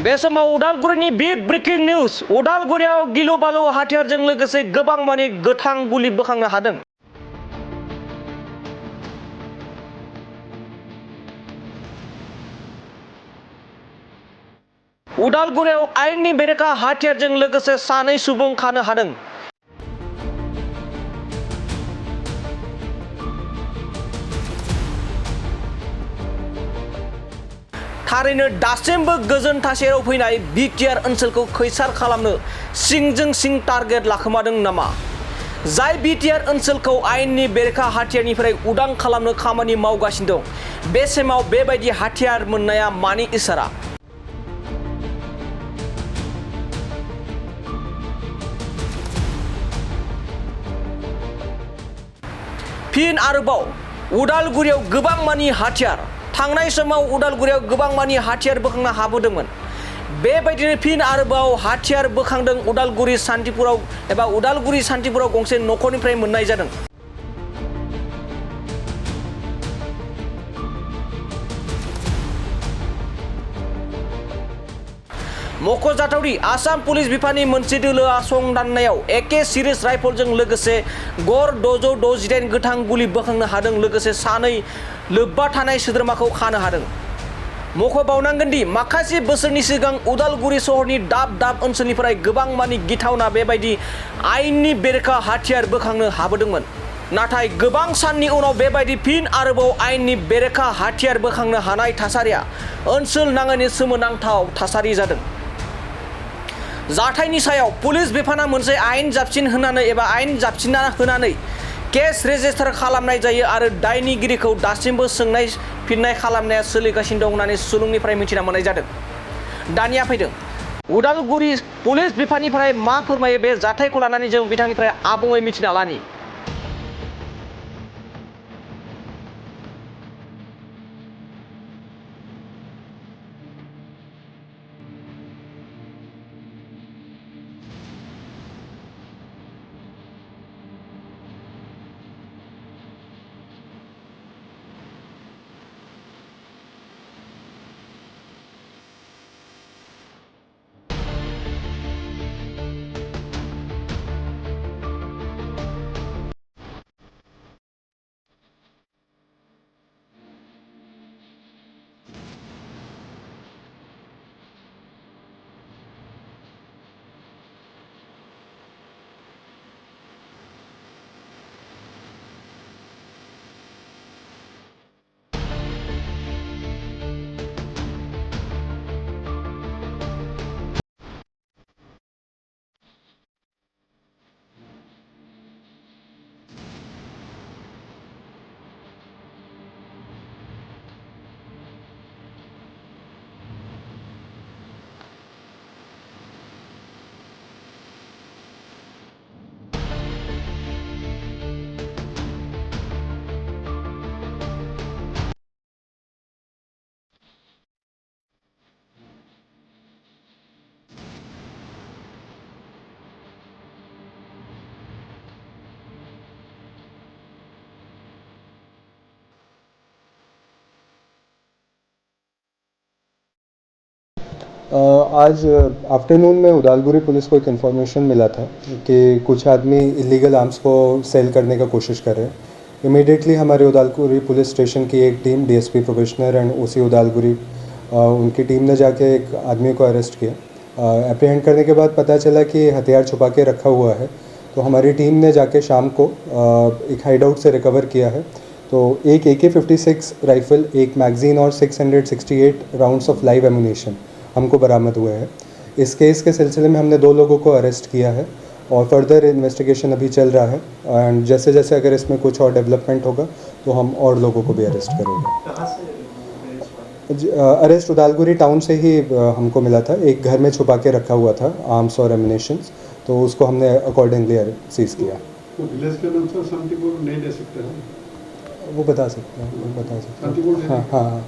बे समाव उदालगुरिनि बिग ब्रेकिं निउज उदालगुरियाव गिलु बालु हाथियारजों लोगोसे गोबां मानि गोथां गुलि बोखांनो हादों। उदालगुरियाव आयेननि बेरेखा हाथियारजों लोगोसे सानै सुबुं खानो हादों। थारैनो दासिमबो गोजोन थासेयाव फैनाय बिटिआर ओनसोलखौ खैसार खालामनो सिंजों सिं टारगेट लाखोमादों नामा? जाय बिटिआर ओनसोलखौ आयेननि बेरेखा हाथियारनिफ्राय उदां खालामनो खामानि मावगासिनो दं, बे समाव बेबायदि हाथियार मोननाया मानि इसारा? फिन आरोबाव उदालगुरियाव गोबां मानि हाथियार। थांनाय समाव उदालगुरियाव गोबां मानि हाथियार बोखांनो हाबोदोंमोन। बेबायदिनो फिन आरोबाव हाथियार बोखांदों उदालगुरि सान्थिपुराव गंसे नखरनिफ्राय मोननाय जादों। मख'जाथावदि आसाम पुलिस बिफाननि मोनसे दोलोआ संदाननायाव एके सिरिज राइफलजों लोगोसे गर 668 गोथां गुलि बोखांनो हादों, लोगोसे सानै लोब्बा थानाय सोद्रोमाखौ खानो हादों। मख'बावनांगोनदि माखासे बोसोरनि सिगां उदालगुरि सहरनि दाब दाब ओनसोलनिफ्राय गोबां मानि गिथावना बेबायदि आयेननि बेरेखा हाथियार बोखांनो हाबोदोंमोन। नाथाय गोबां साननि उनाव बेबायदि फिन आरोबाव आयेननि बेरेखा हाथियार बोखांनो हानाय थासारिया ओनसोल नाङैनो सोमोनांथाव थासारि जादों। जाथायनि सायाव पुलिस बिफाना मोनसे आयेन जाबसिनना होनानै केस रेजिस्टार खालामनाय जायो आरो दायनिगिरिखौ दासिमबो सोंनाय फिननाय खालामनाया सोलिगासिनो दं होननानै सुलुंनिफ्राय मिथिना मोननाय जादों। दानिया फैदों उदालगुरि पुलिस बिफाननिफ्राय मा फोरमायो बे जाथायखौ लानानै जों बिथांनिफ्राय आबुङै मिथिना लानि। आज आफ्टरनून में उदालगुरी पुलिस को एक इन्फॉर्मेशन मिला था कि कुछ आदमी इलीगल आर्म्स को सेल करने का कोशिश कर रहे हैं। इमीडिएटली हमारे उदालगुरी पुलिस स्टेशन की एक टीम डीएसपी प्रोबेशनर एंड ओसी उदालगुरी उनकी टीम ने जाके एक आदमी को अरेस्ट किया। एप्रीहेंड करने के बाद पता चला कि हथियार छुपा के रखा हुआ है, तो हमारी टीम ने जाके शाम को एक हाइडआउट से रिकवर किया है। तो एक AK-56 राइफ़ल, एक मैगज़ीन और 668 राउंड्स ऑफ लाइव एमुनेशन हमको बरामद हुए हैं। इस केस के सिलसिले में हमने 2 लोगों को अरेस्ट किया है और फर्दर इन्वेस्टिगेशन अभी चल रहा है एंड जैसे जैसे अगर इसमें कुछ और डेवलपमेंट होगा तो हम और लोगों को भी अरेस्ट करेंगे। अरेस्ट उदालगुरी टाउन से ही हमको मिला था। एक घर में छुपा के रखा हुआ था आर्म्स और एमुनेशंस, तो उसको हमने अकॉर्डिंगली सीज किया। तो विलेज के नाम से शांतिपुर नहीं ले सकते हैं? वो बता सकते हैं, वो बता सकते हैं। हाँ हाँ।